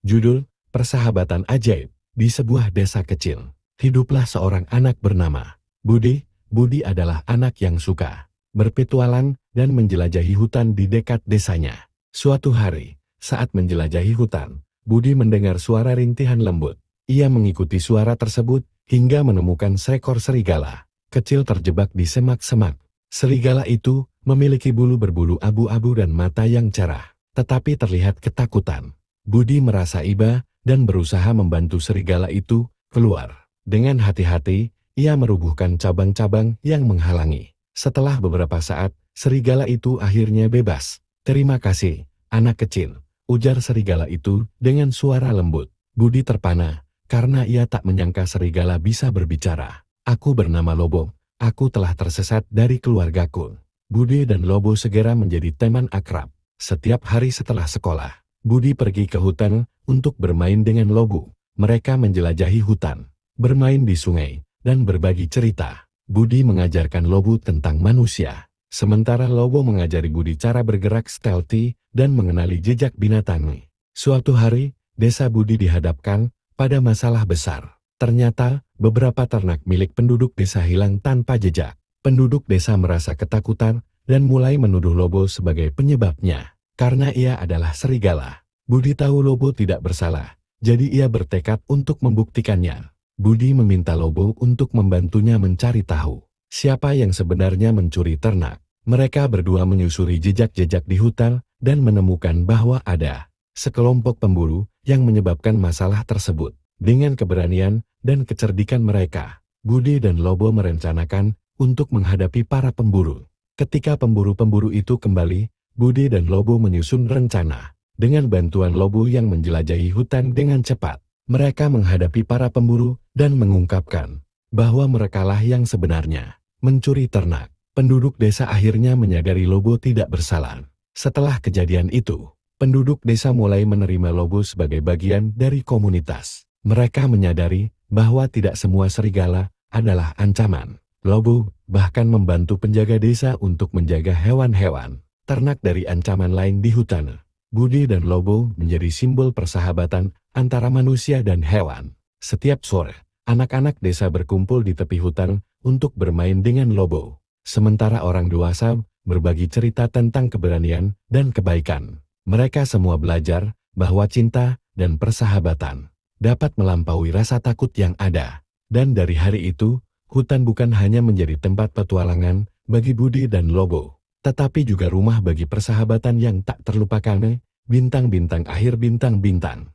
Judul, Persahabatan Ajaib. Di sebuah desa kecil, hiduplah seorang anak bernama Budi. Budi adalah anak yang suka berpetualang dan menjelajahi hutan di dekat desanya. Suatu hari, saat menjelajahi hutan, Budi mendengar suara rintihan lembut. Ia mengikuti suara tersebut hingga menemukan seekor serigala kecil terjebak di semak-semak. Serigala itu memiliki bulu berbulu abu-abu dan mata yang cerah, tetapi terlihat ketakutan. Budi merasa iba dan berusaha membantu serigala itu keluar. Dengan hati-hati, ia merubuhkan cabang-cabang yang menghalangi. Setelah beberapa saat, serigala itu akhirnya bebas. "Terima kasih, anak kecil," ujar serigala itu dengan suara lembut. Budi terpana, karena ia tak menyangka serigala bisa berbicara. "Aku bernama Lobo, aku telah tersesat dari keluargaku." Budi dan Lobo segera menjadi teman akrab. Setiap hari setelah sekolah, Budi pergi ke hutan untuk bermain dengan Lobo. Mereka menjelajahi hutan, bermain di sungai, dan berbagi cerita. Budi mengajarkan Lobo tentang manusia, sementara Lobo mengajari Budi cara bergerak stealthy dan mengenali jejak binatang. Suatu hari, desa Budi dihadapkan pada masalah besar. Ternyata, beberapa ternak milik penduduk desa hilang tanpa jejak. Penduduk desa merasa ketakutan dan mulai menuduh Lobo sebagai penyebabnya. Karena ia adalah serigala, Budi tahu Lobo tidak bersalah, jadi ia bertekad untuk membuktikannya. Budi meminta Lobo untuk membantunya mencari tahu siapa yang sebenarnya mencuri ternak. Mereka berdua menyusuri jejak-jejak di hutan dan menemukan bahwa ada sekelompok pemburu yang menyebabkan masalah tersebut. Dengan keberanian dan kecerdikan mereka, Budi dan Lobo merencanakan untuk menghadapi para pemburu. Ketika pemburu-pemburu itu kembali, Budi dan Lobo menyusun rencana. Dengan bantuan Lobo yang menjelajahi hutan dengan cepat, mereka menghadapi para pemburu dan mengungkapkan bahwa merekalah yang sebenarnya mencuri ternak. Penduduk desa akhirnya menyadari Lobo tidak bersalah. Setelah kejadian itu, penduduk desa mulai menerima Lobo sebagai bagian dari komunitas. Mereka menyadari bahwa tidak semua serigala adalah ancaman. Lobo bahkan membantu penjaga desa untuk menjaga hewan-hewan ternak dari ancaman lain di hutan. Budi dan Lobo menjadi simbol persahabatan antara manusia dan hewan. Setiap sore, anak-anak desa berkumpul di tepi hutan untuk bermain dengan Lobo. Sementara orang dewasa berbagi cerita tentang keberanian dan kebaikan. Mereka semua belajar bahwa cinta dan persahabatan dapat melampaui rasa takut yang ada. Dan dari hari itu, hutan bukan hanya menjadi tempat petualangan bagi Budi dan Lobo, tetapi juga rumah bagi persahabatan yang tak terlupakan. Bintang-bintang akhir bintang-bintang.